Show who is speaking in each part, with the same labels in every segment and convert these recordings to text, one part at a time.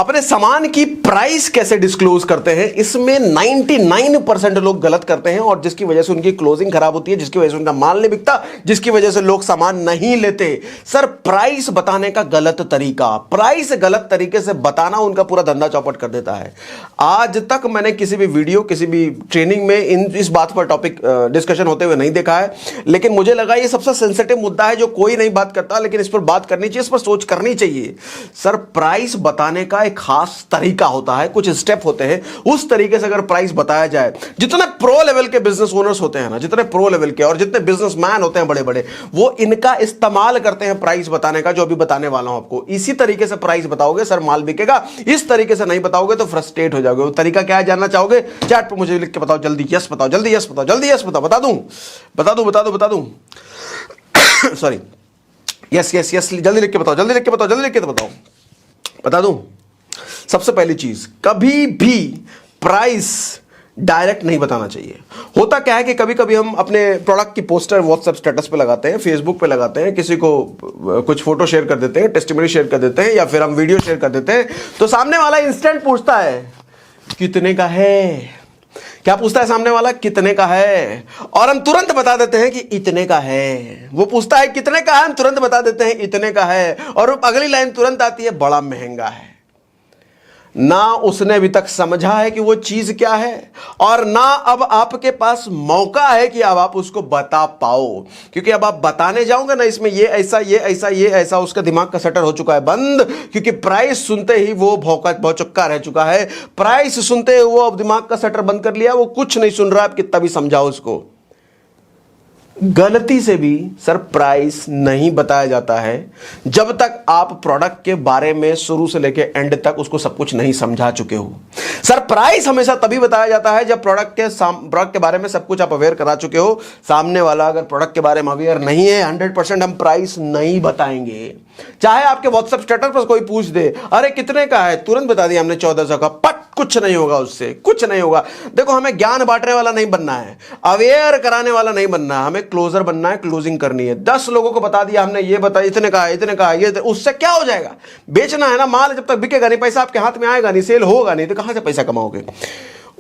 Speaker 1: अपने सामान की प्राइस कैसे डिस्क्लोज करते हैं, इसमें 99% लोग गलत करते हैं और जिसकी वजह से उनकी क्लोजिंग खराब होती है, जिसकी वजह से उनका माल नहीं बिकता, जिसकी वजह से लोग सामान नहीं लेते। सर, प्राइस बताने का गलत तरीका, प्राइस गलत तरीके से बताना उनका पूरा धंधा चौपट कर देता है। आज तक मैंने किसी भी वीडियो, किसी भी ट्रेनिंग में इस बात पर टॉपिक डिस्कशन होते हुए नहीं देखा है, लेकिन मुझे लगा ये सबसे सेंसिटिव मुद्दा है जो कोई नहीं बात करता, लेकिन इस पर बात करनी चाहिए, इस पर सोच करनी चाहिए। सर, प्राइस बताने का एक खास तरीका होता है, कुछ स्टेप होते हैं, उस तरीके से अगर प्राइस बताया जाए, जितने प्रो लेवल के बिजनेस ओनर्स होते हैं ना, जितने प्रो लेवल के और जितने बिजनेसमैन होते हैं बड़े बड़े, वो इनका इस्तेमाल करते हैं प्राइस बताने का, जो अभी बताने वाला हूं आपको। इसी तरीके से प्राइस बताओगे सर माल बिकेगा, इस तरीके से नहीं बताओगे तो फ्रस्ट्रेट हो जाओगे। वो तरीका क्या है जानना चाहोगे? चैट पे मुझे लिख के बताओ जल्दी, यस बताओ, जल्दी यस बताओ, जल्दी यस बताओ, बता दूं सॉरी, यस यस यस, जल्दी लिख के बताओ, जल्दी लिख के बताओ, जल्दी लिख के बताओ, बता दूं। सबसे पहली चीज, कभी भी प्राइस डायरेक्ट नहीं बताना चाहिए। होता क्या है कि कभी कभी हम अपने प्रोडक्ट की पोस्टर व्हाट्सएप स्टेटस पे लगाते हैं, फेसबुक पे लगाते हैं, किसी को कुछ फोटो शेयर कर देते हैं, टेस्टिमनी शेयर कर देते हैं, या फिर हम वीडियो शेयर कर देते हैं, तो सामने वाला इंस्टेंट पूछता है कितने का है। क्या पूछता है सामने वाला? कितने का है। और हम तुरंत बता देते हैं कि इतने का है। वो पूछता है कितने का है, हम तुरंत बता देते हैं इतने का है, और अगली लाइन तुरंत आती है बड़ा महंगा है। ना उसने अभी तक समझा है कि वो चीज क्या है, और ना अब आपके पास मौका है कि अब आप उसको बता पाओ, क्योंकि अब आप बताने जाओगे ना, इसमें ये ऐसा, ये ऐसा, ये ऐसा, उसका दिमाग का शटर हो चुका है बंद, क्योंकि प्राइस सुनते ही वो भौचक्का रह चुका है। प्राइस सुनते ही वो अब दिमाग का शटर बंद कर लिया, वो कुछ नहीं सुन रहा। आप कितना भी समझाओ उसको। गलती से भी सर प्राइस नहीं बताया जाता है जब तक आप प्रोडक्ट के बारे में शुरू से लेकर एंड तक उसको सब कुछ नहीं समझा चुके हो। सर, प्राइस हमेशा तभी बताया जाता है जब प्रोडक्ट के बारे में सब कुछ आप अवेयर करा चुके हो। सामने वाला अगर प्रोडक्ट के बारे में अवेयर नहीं है, 100% हम प्राइस नहीं बताएंगे। चाहे आपके व्हाट्सएप स्टेटस पर कोई पूछ दे अरे कितने का है, तुरंत बता दिया हमने 1400 का, पट, कुछ नहीं होगा उससे, कुछ नहीं होगा। देखो, हमें ज्ञान बांटने वाला नहीं बनना है, अवेयर कराने वाला नहीं बनना है, हमें क्लोजर बनना है, क्लोजिंग करनी है। 10 लोगों को बता दिया हमने, ये बता इतने का है, इतने का है, ये उससे क्या हो जाएगा? बेचना है ना माल, जब तक बिकेगा नहीं, पैसा आपके हाथ में आएगा नहीं, सेल होगा नहीं, तो कहां से पैसा कमाओगे?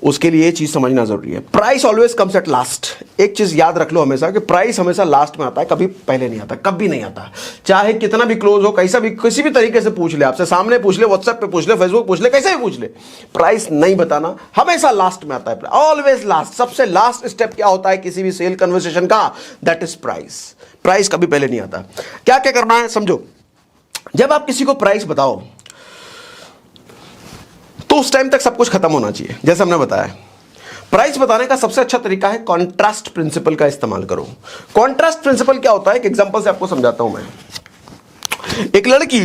Speaker 1: उसके लिए ये चीज समझना जरूरी है। Price always comes at last. एक चीज याद रख लो हमेशा कि प्राइस हमेशा लास्ट में आता है, कभी पहले नहीं आता, कभी नहीं आता। चाहे कितना भी क्लोज हो, कैसा भी, किसी भी तरीके से पूछ ले, आपसे सामने पूछ ले, व्हाट्सएप पे पूछ ले, फेसबुक पूछ ले, कैसे भी पूछ ले, प्राइस नहीं बताना हमेशा लास्ट में आता है। Always last. सबसे लास्ट स्टेप क्या होता है किसी भी सेल कन्वर्सेशन का? That is price. प्राइस कभी पहले नहीं आता। क्या क्या करना है समझो। जब आप किसी को प्राइस बताओ तो उस टाइम तक सब कुछ खत्म होना चाहिए। जैसे हमने बताया, प्राइस बताने का सबसे अच्छा तरीका है कॉन्ट्रास्ट प्रिंसिपल का इस्तेमाल करो। कॉन्ट्रास्ट प्रिंसिपल क्या होता है? एक एग्जांपल से आपको समझाता हूं मैं। एक लड़की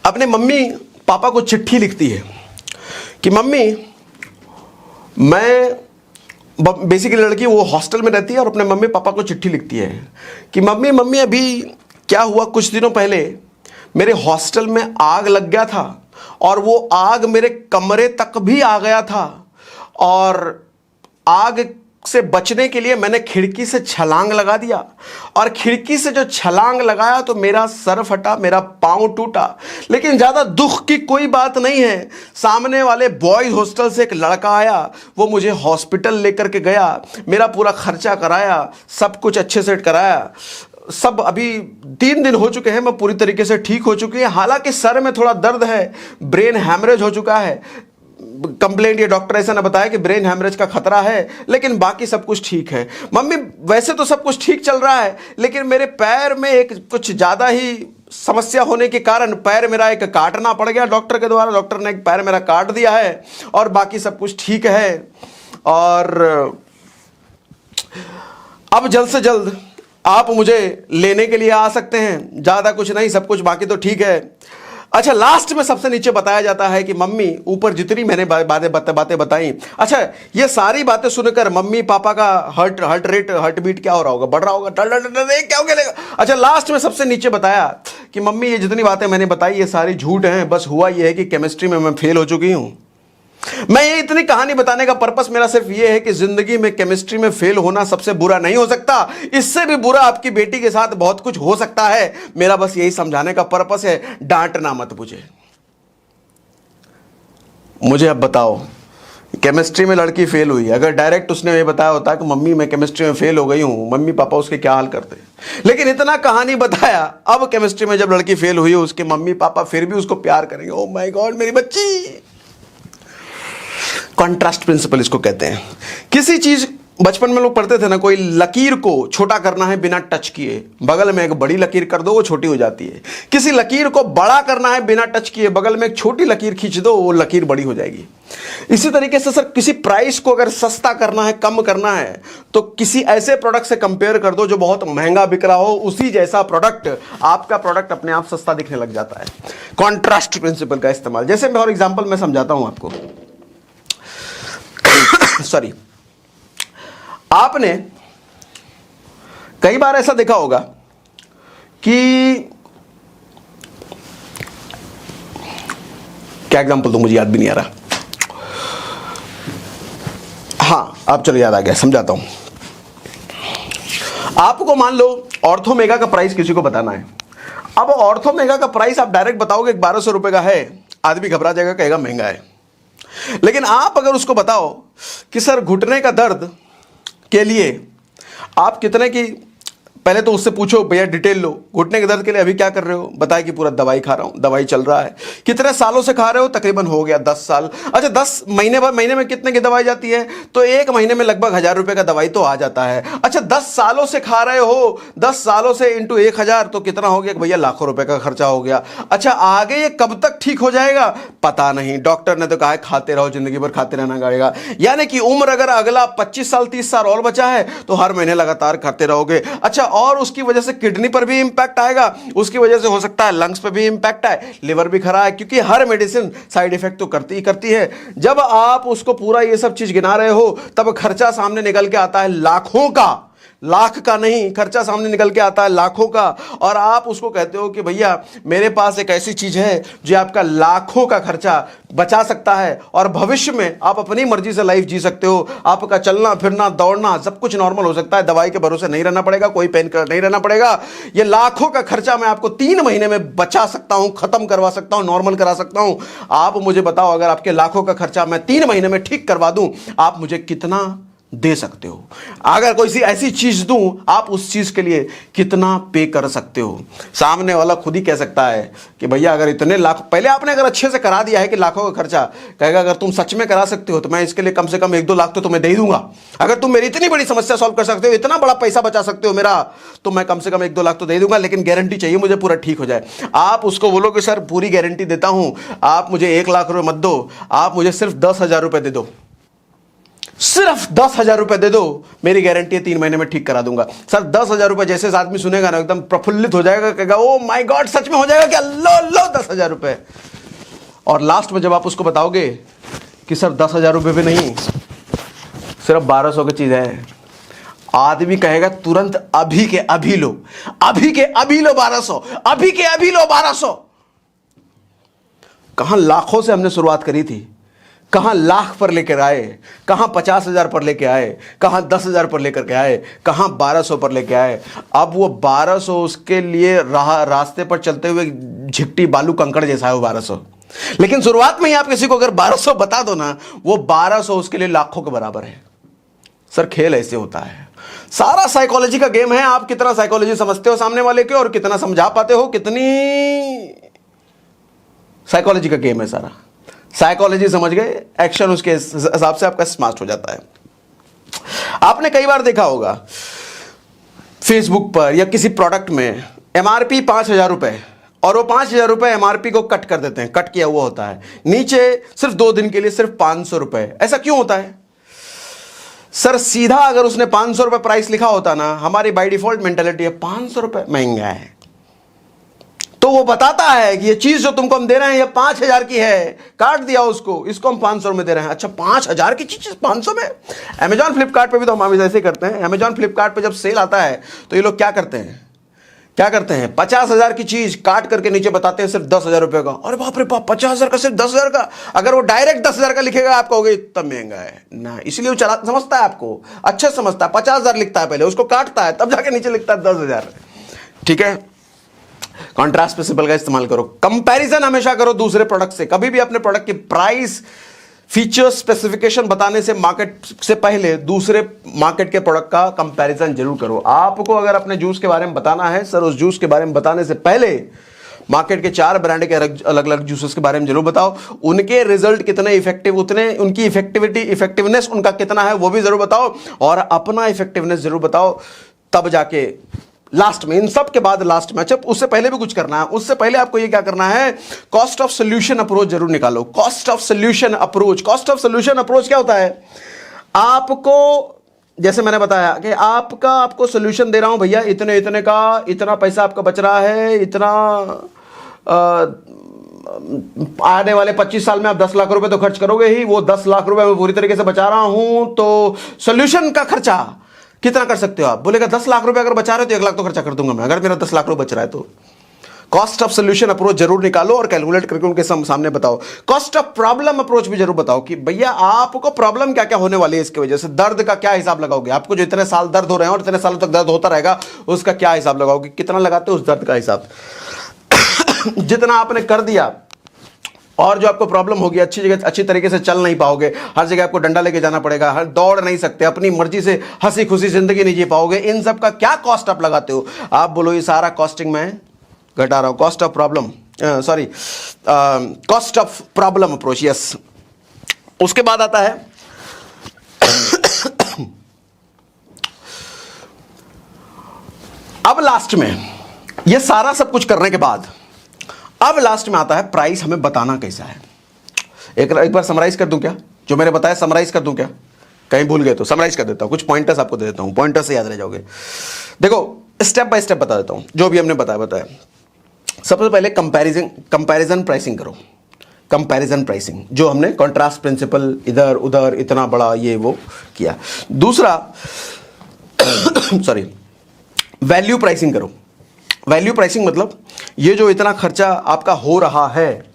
Speaker 1: अपने मम्मी पापा को चिट्ठी लिखती है कि मम्मी, मैं, बेसिकली लड़की वो हॉस्टल में रहती है और अपने मम्मी पापा को चिट्ठी लिखती है कि मम्मी अभी क्या हुआ, कुछ दिनों पहले मेरे हॉस्टल में आग लग गया था और वो आग मेरे कमरे तक भी आ गया था, और आग से बचने के लिए मैंने खिड़की से छलांग लगा दिया, और खिड़की से जो छलांग लगाया तो मेरा सर फटा, मेरा पांव टूटा। लेकिन ज्यादा दुख की कोई बात नहीं है। सामने वाले बॉयज हॉस्टल से एक लड़का आया, वो मुझे हॉस्पिटल लेकर के गया, मेरा पूरा खर्चा कराया, सब कुछ अच्छे से कराया। सब अभी 3 दिन हो चुके हैं, मैं पूरी तरीके से ठीक हो चुकी है। हालांकि सर में थोड़ा दर्द है, ब्रेन हैमरेज हो चुका है। कंप्लेंट ये डॉक्टर ऐसा ने बताया कि ब्रेन हैमरेज का खतरा है, लेकिन बाकी सब कुछ ठीक है। मम्मी, वैसे तो सब कुछ ठीक चल रहा है, लेकिन मेरे पैर में एक कुछ ज्यादा ही समस्या होने के कारण पैर मेरा एक काटना पड़ गया डॉक्टर के द्वारा। डॉक्टर ने एक पैर मेरा काट दिया है, और बाकी सब कुछ ठीक है। और अब जल्द से जल्द आप मुझे लेने के लिए आ सकते हैं, ज्यादा कुछ नहीं, सब कुछ बाकी तो ठीक है। अच्छा, लास्ट में सबसे नीचे बताया जाता है कि मम्मी, ऊपर जितनी मैंने बातें बताई, अच्छा ये सारी बातें सुनकर मम्मी पापा का हार्ट बीट क्या हो रहा होगा? बढ़ रहा होगा, क्या हो गया? अच्छा, लास्ट में सबसे नीचे बताया कि मम्मी, ये जितनी बातें मैंने बताई ये सारी झूठ हैं, बस हुआ ये है कि केमिस्ट्री में मैं फेल हो चुकी हूं। मैं ये इतनी कहानी बताने का पर्पस मेरा सिर्फ ये है कि जिंदगी में केमिस्ट्री में फेल होना सबसे बुरा नहीं हो सकता, इससे भी बुरा आपकी बेटी के साथ बहुत कुछ हो सकता है। मेरा बस यही समझाने का पर्पस है, डांटना मत मुझे। मुझे अब बताओ, केमिस्ट्री में लड़की फेल हुई, अगर डायरेक्ट उसने ये बताया होता कि मम्मी मैं केमिस्ट्री में फेल हो गई हूं, मम्मी पापा उसके क्या हाल करते। लेकिन इतना कहानी बताया, अब केमिस्ट्री में जब लड़की फेल हुई, उसके मम्मी पापा फिर भी उसको प्यार करेंगे। ओ माय गॉड मेरी बच्ची। कॉन्ट्रास्ट प्रिंसिपल इसको कहते हैं। किसी चीज, बचपन में लोग पढ़ते थे ना, कोई लकीर को छोटा करना है बिना टच किए, बगल में एक बड़ी लकीर कर दो वो छोटी हो जाती है। किसी लकीर को बड़ा करना है बिना टच किए, बगल में एक छोटी लकीर खींच दो वो लकीर बड़ी हो जाएगी। इसी तरीके से सर, किसी प्राइस को अगर सस्ता करना है, कम करना है, तो किसी ऐसे प्रोडक्ट से कंपेयर कर दो जो बहुत महंगा बिक रहा हो, उसी जैसा प्रोडक्ट, आपका प्रोडक्ट अपने आप सस्ता दिखने लग जाता है। कॉन्ट्रास्ट प्रिंसिपल का इस्तेमाल, जैसे फॉर एग्जांपल मैं समझाता हूं आपको। सॉरी, आपने कई बार ऐसा देखा होगा कि, क्या एग्जांपल तो मुझे याद भी नहीं आ रहा। हाँ, अब चलो याद आ गया, समझाता हूं आपको। मान लो ऑर्थोमेगा का प्राइस किसी को बताना है। अब ऑर्थोमेगा का प्राइस आप डायरेक्ट बताओगे 1200 रुपए का है, आदमी घबरा जाएगा, कहेगा महंगा है। लेकिन आप अगर उसको बताओ कि सर घुटने का दर्द के लिए आप कितने की, पहले तो उससे पूछो भैया डिटेल लो, घुटने के दर्द के लिए अभी क्या कर रहे हो, बताए कि पूरा दवाई खा रहा हूं, दवाई चल रहा है। कितने सालों से खा रहे हो, तकरीबन हो गया 10 साल। अच्छा 10 महीने बाद, महीने में कितने की दवाई जाती है, तो एक महीने में लगभग 1000 रुपए का दवाई तो आ जाता है। अच्छा 10 सालों से खा रहे हो, 10 सालों से इंटू 1000 तो कितना हो गया भैया, लाखों रुपए का खर्चा हो गया। अच्छा आगे ये कब तक ठीक हो जाएगा पता नहीं, डॉक्टर ने तो कहा है खाते रहो, जिंदगी भर खाते रहना पड़ेगा। यानी कि उम्र अगर अगला 25 साल 30 साल और बचा है तो हर महीने लगातार खाते रहोगे। अच्छा, और उसकी वजह से किडनी पर भी इंपैक्ट आएगा, उसकी वजह से हो सकता है लंग्स पर भी इंपैक्ट आए, लिवर भी खराब है, क्योंकि हर मेडिसिन साइड इफेक्ट तो करती ही करती है। जब आप उसको पूरा ये सब चीज गिना रहे हो, तब खर्चा सामने निकल के आता है लाखों का, लाख का नहीं, खर्चा सामने निकल के आता है लाखों का। और आप उसको कहते हो कि भैया मेरे पास एक ऐसी चीज है जो आपका लाखों का खर्चा बचा सकता है और भविष्य में आप अपनी मर्जी से लाइफ जी सकते हो, आपका चलना फिरना दौड़ना सब कुछ नॉर्मल हो सकता है, दवाई के भरोसे नहीं रहना पड़ेगा, कोई पेन किलर नहीं रहना पड़ेगा। ये लाखों का खर्चा मैं आपको 3 महीने में बचा सकता हूं, खत्म करवा सकता हूं, नॉर्मल करा सकता हूं। आप मुझे बताओ, अगर आपके लाखों का खर्चा मैं 3 महीने में ठीक करवा दूं, आप मुझे कितना दे सकते हो? अगर कोई सी ऐसी चीज दूं, आप उस चीज के लिए कितना पे कर सकते हो? सामने वाला खुद ही कह सकता है कि भैया अगर इतने लाख, पहले आपने अगर अच्छे से करा दिया है कि लाखों का खर्चा, कहेगा अगर तुम सच में करा सकते हो तो मैं इसके लिए कम से कम 1-2 लाख तो तुम्हें दे ही दूंगा। अगर तुम मेरी इतनी बड़ी समस्या सॉल्व कर सकते हो, इतना बड़ा पैसा बचा सकते हो मेरा, तो मैं कम से कम 1-2 लाख तो दे दूंगा, लेकिन गारंटी चाहिए मुझे पूरा ठीक हो जाए। आप उसको बोलो कि सर पूरी गारंटी देता हूं, आप मुझे 1 लाख रुपए मत दो, आप मुझे सिर्फ 10,000 रुपए दे दो, सिर्फ 10,000 रुपए दे दो, मेरी गारंटी है 3 महीने में ठीक करा दूंगा। सर 10,000 रुपए जैसे आदमी सुनेगा ना, एकदम प्रफुल्लित हो जाएगा, कहेगा ओ माय गॉड सच में हो जाएगा क्या, लो लो 10,000 रुपए। और लास्ट में जब आप उसको बताओगे कि सर 10,000 रुपए भी नहीं, सिर्फ 1200 की चीज है, आदमी कहेगा तुरंत अभी के अभी लो, अभी के अभी लो 1200, अभी के अभी लो 1200। कहां लाखों से हमने शुरुआत करी थी, कहां लाख पर लेकर आए, कहां 50,000 पर लेकर आए, कहां 10,000 पर लेकर के आए, कहां 1200 पर लेकर आए। अब वो 1200 उसके लिए रास्ते पर चलते हुए झिट्टी बालू कंकड़ जैसा है वो 1200। लेकिन शुरुआत में ही आप किसी को अगर 1200 बता दो ना, वो 1200 उसके लिए लाखों के बराबर है। सर खेल ऐसे होता है, सारा साइकोलॉजी का गेम है। आप कितना साइकोलॉजी समझते हो सामने वाले के और कितना समझा पाते हो, कितनी साइकोलॉजी का गेम है सारा। साइकोलॉजी समझ गए, एक्शन उसके हिसाब से आपका स्मार्ट हो जाता है। आपने कई बार देखा होगा फेसबुक पर या किसी प्रोडक्ट में एमआरपी 5,000 रुपए, और वो 5,000 रुपए एमआरपी को कट कर देते हैं, कट किया हुआ होता है, नीचे सिर्फ 2 दिन के लिए सिर्फ 500 रुपए। ऐसा क्यों होता है? सर सीधा अगर उसने 500 रुपए प्राइस लिखा होता ना, हमारी बाय डिफॉल्ट मेंटेलिटी है 500 रुपए महंगा है, तो वो बताता है कि ये चीज जो तुमको हम दे रहे हैं ये 5,000 की है, काट दिया उसको, इसको हम 500 में दे रहे हैं। अच्छा 5,000 की चीज 500 में? अमेजॉन फ्लिपकार्ट पे भी तो हम ऐसे करते हैं। अमेजॉन फ्लिपकार्ट पे जब सेल आता है तो ये लोग क्या करते हैं, 50,000 की चीज काट करके नीचे बताते हैं सिर्फ 10,000 रुपए का। अरे बाप रे बाप, 50,000 का सिर्फ 10,000 का। अगर वो डायरेक्ट 10,000 का लिखेगा आप कहोगे इतना महंगा है ना, इसलिए वो चला समझता है आपको, अच्छा समझता है। 50,000 लिखता है पहले, उसको काटता है, तब जाके नीचे लिखता है 10,000। ठीक है, कॉन्ट्रास्ट प्रिंसिपल का इस्तेमाल करो, कंपैरिजन हमेशा करो दूसरे प्रोडक्ट से। कभी भी अपने प्रोडक्ट की प्राइस फीचर स्पेसिफिकेशन बताने से मार्केट से पहले दूसरे मार्केट के प्रोडक्ट का कंपैरिजन जरूर करो। आपको अगर अपने जूस के बारे में बताना है, सर उस जूस के बारे में बताने से पहले मार्केट के 4 ब्रांड के अलग अलग जूसेस के बारे में जरूर बताओ, उनके रिजल्ट कितने इफेक्टिव, उतने उनकी इफेक्टिवनेस उनका कितना है वो भी जरूर बताओ, और अपना इफेक्टिवनेस जरूर बताओ। तब जाके लास्ट में, इन सब के बाद लास्ट में, अच्छा उससे पहले भी कुछ करना है। उससे पहले आपको ये क्या करना है, कॉस्ट ऑफ सोल्यूशन अप्रोच जरूर निकालो। Cost of solution approach, cost of solution approach क्या होता है, आपको जैसे मैंने बताया कि आपको सोल्यूशन दे रहा हूं भैया, इतने इतने का इतना पैसा आपका बच रहा है, इतना आने वाले 25 साल में आप 10 लाख रुपए तो खर्च करोगे ही, वो 10 लाख रुपए मैं पूरी तरीके से बचा रहा हूं, तो सोल्यूशन का खर्चा कितना कर सकते हो आप? बोलेगा 10 लाख रुपए अगर बचा रहे हो तो 1 लाख तो खर्चा कर दूंगा मैं, अगर मेरा 10 लाख रुपए बच रहा है तो। कॉस्ट ऑफ सोल्यूशन अप्रोच जरूर निकालो और कैलकुलेट करके उनके सामने बताओ। कॉस्ट ऑफ प्रॉब्लम अप्रोच भी जरूर बताओ कि भैया आपको प्रॉब्लम क्या क्या होने वाली है इसकी वजह से, दर्द का क्या हिसाब लगाओगे, आपको जो इतने साल दर्द हो रहे हैं और इतने सालों तक दर्द होता रहेगा उसका क्या हिसाब लगाओगे, कितना लगाते हो उस दर्द का हिसाब। जितना आपने कर दिया और जो आपको प्रॉब्लम होगी, अच्छी जगह अच्छी तरीके से चल नहीं पाओगे, हर जगह आपको डंडा लेके जाना पड़ेगा, हर दौड़ नहीं सकते, अपनी मर्जी से हंसी खुशी जिंदगी नहीं जी पाओगे, इन सब का क्या कॉस्ट आप लगाते हो? आप बोलो ये सारा कॉस्टिंग मैं घटा रहा हूं। Cost of problem, sorry cost of problem approach, yes. उसके बाद आता है अब लास्ट में, ये सारा सब कुछ करने के बाद अब लास्ट में आता है प्राइस हमें बताना कैसा है। एक बार समराइज कर दूं क्या, जो मैंने बताया समराइज कर दूं क्या, कहीं भूल गए तो समराइज कर देता हूं, कुछ पॉइंटर्स आपको दे देता हूं, पॉइंटर से याद रह जाओगे। देखो स्टेप बाय स्टेप बता देता हूं जो भी हमने बताया। सबसे पहले कंपैरिजन प्राइसिंग करो, कंपैरिजन प्राइसिंग जो हमने कॉन्ट्रास्ट प्रिंसिपल इधर उधर इतना बड़ा ये वो किया। दूसरा सॉरी वैल्यू प्राइसिंग करो। वैल्यू प्राइसिंग मतलब ये जो इतना खर्चा आपका हो रहा है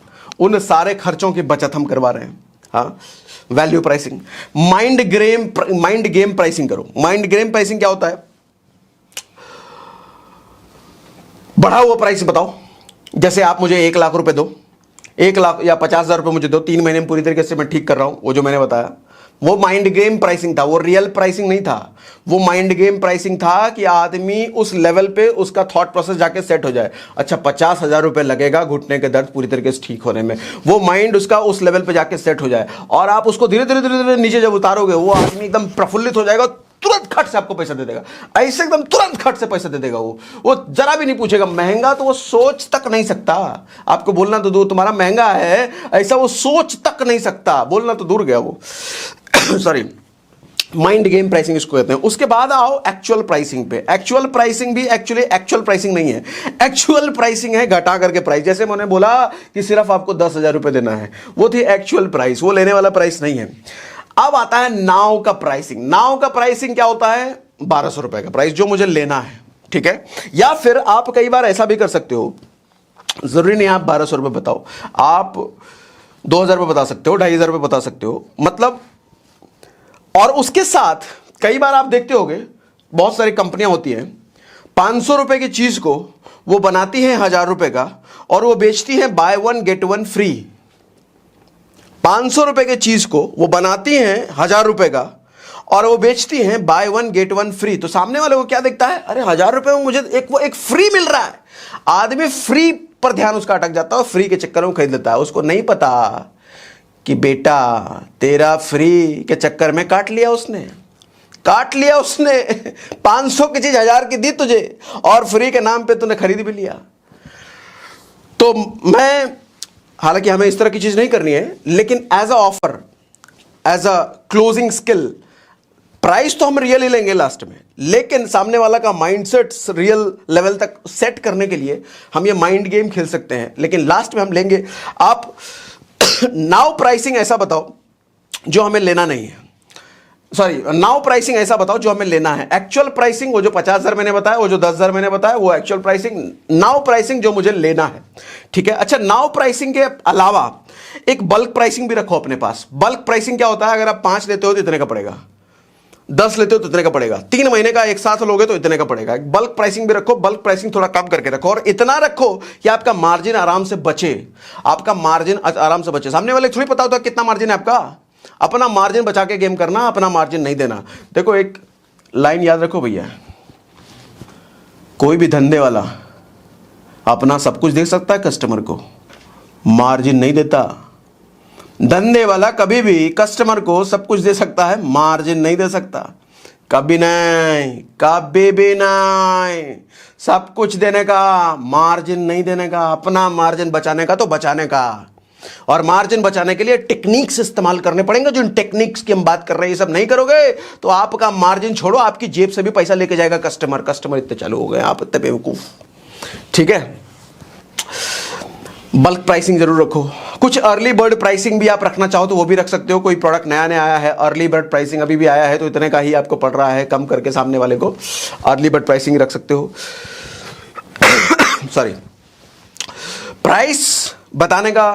Speaker 1: उन सारे खर्चों की बचत हम करवा रहे हैं, हाँ value pricing. Mind game pricing करो। माइंड गेम प्राइसिंग क्या होता है, बढ़ा हुआ प्राइस बताओ, जैसे आप मुझे 1 लाख रुपए दो, 1 लाख या 50,000 रुपए मुझे दो, 3 महीने में पूरी तरीके से मैं ठीक कर रहा हूं, वो जो मैंने बताया वो माइंड गेम प्राइसिंग था, वो रियल प्राइसिंग नहीं था, वो माइंड गेम प्राइसिंग था कि आदमी उस लेवल पे उसका थॉट प्रोसेस जाके सेट हो जाए। अच्छा 50,000 रुपए लगेगा घुटने के दर्द पूरी तरीके से ठीक होने में, वो माइंड उसका उस लेवल पे जाके सेट हो जाए, और आप उसको धीरे धीरे नीचे जब उतारोगे वो आदमी एकदम प्रफुल्लित हो जाएगा, तुरंत खट से आपको पैसा दे देगा, ऐसे एकदम तुरंत खट से पैसा दे देगा। वो जरा भी नहीं पूछेगा। महंगा तो वो सोच तक नहीं सकता, आपको बोलना तो दूर, तुम्हारा महंगा है ऐसा वो सोच तक नहीं सकता, बोलना तो दूर गया वो सॉरी। माइंड गेम प्राइसिंग इसको कहते हैं। उसके बाद आओ एक्चुअल प्राइसिंग पे। एक्चुअल प्राइसिंग भी एक्चुअली एक्चुअल प्राइसिंग नहीं है, एक्चुअल प्राइसिंग है घटा करके प्राइस। जैसे मैंने बोला कि सिर्फ आपको 10,000 रुपए देना है, वो थी एक्चुअल प्राइस, वो लेने वाला प्राइस नहीं है। अब आता है नाउ का प्राइसिंग। नाउ का प्राइसिंग क्या होता है, 1200 रुपए का प्राइस जो मुझे लेना है, ठीक है। या फिर आप कई बार ऐसा भी कर सकते हो, जरूरी नहीं आप 1200 रुपए बताओ, आप 2,000 रुपए बता सकते हो, 2,500 रुपए बता सकते हो, मतलब। और उसके साथ कई बार आप देखते होंगे बहुत सारी कंपनियां होती हैं, 500 रुपए की चीज को वो बनाती है 1,000 रुपए का और वो बेचती है बाय 1 गेट 1 फ्री। 500 रुपए की चीज को वो बनाती हैं 1,000 रुपए का और वो बेचती हैं बाय 1 गेट 1 फ्री। तो सामने वाले को क्या दिखता है, अरे 1,000 रुपए में मुझे एक फ्री मिल रहा है। आदमी फ्री पर ध्यान उसका अटक जाता है और फ्री के चक्कर में खरीद लेता है। उसको नहीं पता कि बेटा तेरा फ्री के चक्कर में काट लिया उसने 500 की चीज 1,000 की दी तुझे और फ्री के नाम पे तूने खरीद भी लिया। तो मैं, हालांकि हमें इस तरह की चीज नहीं करनी है, लेकिन as a offer, as a closing skill, price तो हम रियल ही लेंगे लास्ट में, लेकिन सामने वाला का माइंडसेट रियल लेवल तक सेट करने के लिए हम ये माइंड गेम खेल सकते हैं, लेकिन लास्ट में हम लेंगे। आप नाउ प्राइसिंग ऐसा बताओ जो हमें लेना नहीं है, सॉरी नाउ प्राइसिंग ऐसा बताओ जो हमें लेना है। एक्चुअल प्राइसिंग वो जो 50,000 मैंने बताया, वो जो 10,000 मैंने बताया, वो एक्चुअल प्राइसिंग। नाउ प्राइसिंग जो मुझे लेना है, ठीक है। अच्छा नाउ प्राइसिंग के अलावा एक बल्क प्राइसिंग भी रखो अपने पास। बल्क प्राइसिंग क्या होता है, अगर आप 5 लेते हो तो इतने का पड़ेगा, 10 लेते हो तो इतने का पड़ेगा, 3 महीने का एक साथ लोगे तो इतने का पड़ेगा। एक बल्क प्राइसिंग भी रखो, बल्क प्राइसिंग थोड़ा कम करके रखो और इतना रखो कि आपका मार्जिन आराम से बचे, आपका मार्जिन आराम से बचे। सामने वाले थोड़ी पता होता कितना मार्जिन है आपका, अपना मार्जिन बचा के गेम करना, अपना मार्जिन नहीं देना। देखो एक लाइन याद रखो भैया, कोई भी धंधे वाला अपना सब कुछ दे सकता है, कस्टमर को मार्जिन नहीं देता। धंधे वाला कभी भी कस्टमर को सब कुछ दे सकता है, मार्जिन नहीं दे सकता। कभी नहीं, कभी भी नहीं। सब कुछ देने का, मार्जिन नहीं देने का। अपना मार्जिन बचाने का तो बचाने का, और मार्जिन बचाने के लिए टेक्निक्स इस्तेमाल करने पड़ेंगे। जो इन टेक्निक्स की हम बात कर रहे हैं, ये सब नहीं करोगे तो आपका मार्जिन छोड़ो, आपकी जेब से भी पैसा लेके जाएगा कस्टमर। कस्टमर इतने चालू हो गए, आप इतने बेवकूफ। ठीक है, बल्क प्राइसिंग जरूर रखो। कुछ अर्ली बर्ड प्राइसिंग भी आप रखना चाहो तो वो भी रख सकते हो। कोई प्रोडक्ट नया नया आया है, अर्ली बर्ड प्राइसिंग अभी भी आया है तो इतने का ही आपको पड़ रहा है, कम करके सामने वाले को अर्ली बर्ड प्राइसिंग रख सकते हो। सॉरी, प्राइस बताने का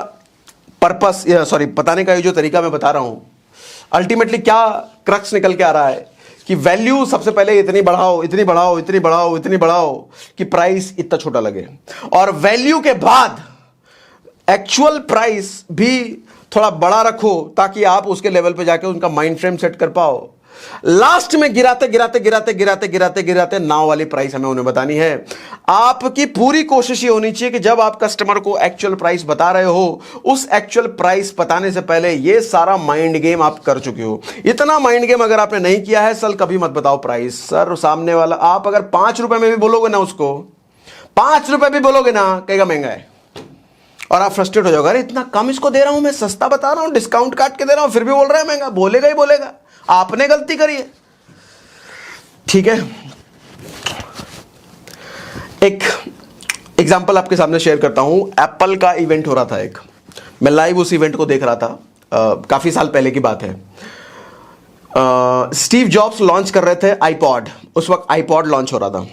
Speaker 1: पर्पस, बताने का ये जो तरीका मैं बता रहा हूं, अल्टीमेटली क्या क्रक्स निकल के आ रहा है कि वैल्यू सबसे पहले इतनी बढ़ाओ, इतनी बढ़ाओ, इतनी बढ़ाओ, इतनी बढ़ाओ कि प्राइस इतना छोटा लगे, और वैल्यू के बाद एक्चुअल प्राइस भी थोड़ा बड़ा रखो ताकि आप उसके लेवल पे जाके उनका माइंड फ्रेम सेट कर पाओ। लास्ट में गिराते गिराते गिराते गिराते गिराते गिराते नाव वाली प्राइस हमें उन्हें बतानी है। आपकी पूरी कोशिश ये होनी चाहिए कि जब आप कस्टमर को एक्चुअल प्राइस बता रहे हो, उस एक्चुअल प्राइस बताने से पहले ये सारा माइंड गेम आप कर चुके हो। इतना माइंड गेम अगर आपने नहीं किया है, सर कभी मत बताओ प्राइस। सर सामने वाला, आप अगर 5 रुपए में भी बोलोगे ना, उसको 5 रुपए भी बोलोगे ना, कहेगा महंगा है, और आप फ्रस्ट्रेट हो जाओगे, अरे इतना कम इसको दे रहा हूं, मैं सस्ता बता रहा हूं, डिस्काउंट काट के दे रहा हूं, फिर भी बोल रहा है महंगा। बोलेगा ही बोलेगा, आपने गलती करी है। ठीक है, एक एग्जांपल आपके सामने शेयर करता हूं। एप्पल का इवेंट हो रहा था एक, मैं लाइव उस इवेंट को देख रहा था। काफी साल पहले की बात है। स्टीव जॉब्स लॉन्च कर रहे थे आईपॉड, उस वक्त आईपॉड लॉन्च हो रहा था।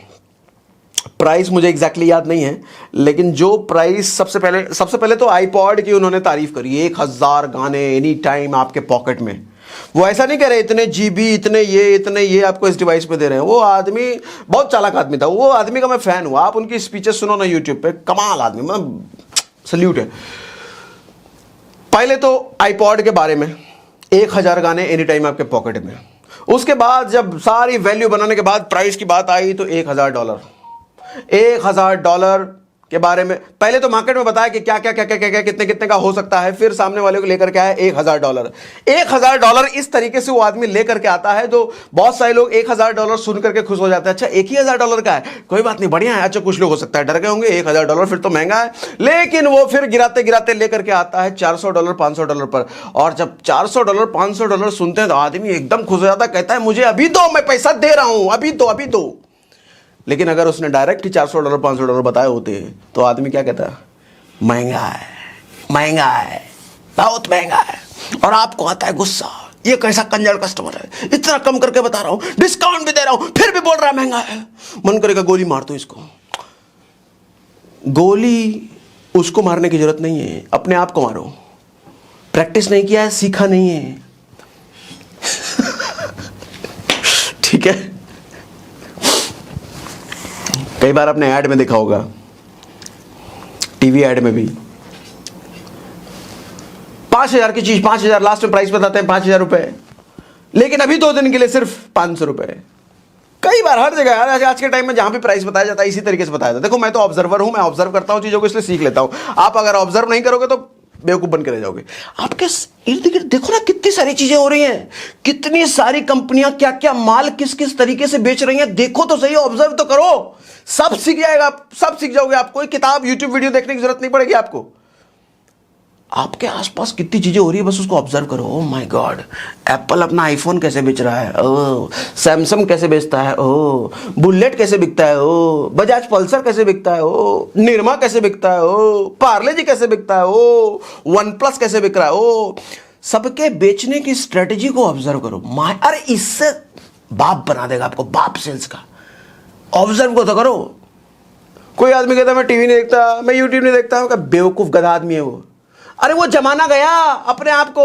Speaker 1: प्राइस मुझे एग्जैक्टली याद नहीं है, लेकिन जो प्राइस सबसे पहले तो आईपॉड की उन्होंने तारीफ करी, 1000 गाने एनी टाइम आपके पॉकेट में। वो ऐसा नहीं कह रहे इतने जीबी, इतने ये आपको इस डिवाइस पे दे रहे हैं। वो आदमी बहुत चालाक आदमी था, वो आदमी का मैं फैन हूं। आप उनकी स्पीचेस सुनो ना यूट्यूब पे, कमाल आदमी, मैं सल्यूट है। पहले तो आईपॉड के बारे में 1000 गाने एनी टाइम आपके पॉकेट में। उसके बाद जब सारी वैल्यू बनाने के बाद प्राइस की बात आई तो $1000 $1000 के बारे में पहले तो मार्केट में बताया कि क्या क्या क्या क्या क्या क्या कितने कितने का हो सकता है। फिर सामने वाले को लेकर के आया $1000। $1000 इस तरीके से वो आदमी लेकर के आता है, तो बहुत सारे लोग $1000 सुन करके खुश हो जाते हैं। अच्छा $1000 का है, कोई बात नहीं, बढ़िया है। अच्छा कुछ लोग हो सकता है डर गए होंगे, $1000 फिर तो महंगा है। लेकिन वो फिर गिराते गिराते लेकर के आता है $400 $500 पर, और जब $400 $500 सुनते हैं तो आदमी एकदम खुश हो जाता है, कहता है मुझे अभी दो, मैं पैसा दे रहा हूं, अभी दो। लेकिन अगर उसने डायरेक्ट ही $400 $500 बताए होते तो आदमी क्या कहता है, महंगा है, बहुत महंगा है। और आपको आता है गुस्सा, ये कैसा कंजर कस्टमर है, इतना कम करके बता रहा हूं, डिस्काउंट भी दे रहा हूं, फिर भी बोल रहा है महंगा है। मन करेगा गोली मार दो इसको। गोली उसको मारने की जरूरत नहीं है, अपने आप को मारो। प्रैक्टिस नहीं किया है, सीखा नहीं है। ठीक है, कई बार आपने ऐड में देखा होगा, टीवी ऐड में भी 5000 की चीज 5000, लास्ट में प्राइस बताते हैं ₹5000, लेकिन अभी 2 दिन के लिए सिर्फ ₹500। कई बार हर जगह यार, आज के टाइम में जहां भी प्राइस बताया जाता है इसी तरीके से बताया जाता है। देखो मैं तो ऑब्जर्वर हूं, मैं ऑब्जर्व करता हूं चीजों को, इसलिए सीख लेता हूं। आप अगर ऑब्जर्व नहीं करोगे तो बेवकूफ बन के रह जाओगे। आपके इर्द गिर्द देखो ना कितनी सारी चीजें हो रही हैं, कितनी सारी कंपनियां क्या क्या माल किस किस तरीके से बेच रही हैं। देखो तो सही, ऑब्जर्व तो करो, सब सीख जाएगा, सब सीख जाओगे। आप कोई किताब यूट्यूब वीडियो देखने की जरूरत नहीं पड़ेगी आपको। आपके आसपास कितनी चीजें हो रही है, बस उसको ऑब्जर्व करो। ओह माय गॉड, एप्पल अपना आईफोन कैसे बेच रहा है, ओह सैमसंग कैसे बेचता है, ओह बुलेट कैसे बिकता है, ओह बजाज पल्सर कैसे बिकता है, ओह निरमा कैसे बिकता है, ओह पार्ले जी कैसे बिकता है, ओह वन प्लस कैसे बिक रहा है। ओह सबके बेचने की स्ट्रेटेजी को ऑब्जर्व करो। अरे इससे बाप बना देगा आपको, बाप सेल्स का। ऑब्जर्व को तो करो। कोई आदमी कहता है मैं टीवी नहीं देखता, मैं यूट्यूब नहीं देखता, बेवकूफ गधा आदमी है वो। अरे वो जमाना गया, अपने आप को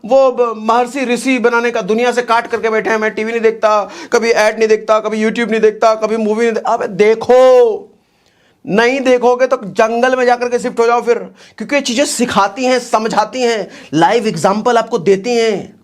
Speaker 1: वो महर्षि ऋषि बनाने का, दुनिया से काट करके बैठे हैं। मैं टीवी नहीं देखता, कभी ऐड नहीं देखता, कभी यूट्यूब नहीं देखता, कभी मूवी नहीं देखता। अबे देखो, नहीं देखोगे तो जंगल में जाकर के शिफ्ट हो जाओ फिर, क्योंकि ये चीजें सिखाती हैं, समझाती हैं, लाइव एग्जाम्पल आपको देती हैं।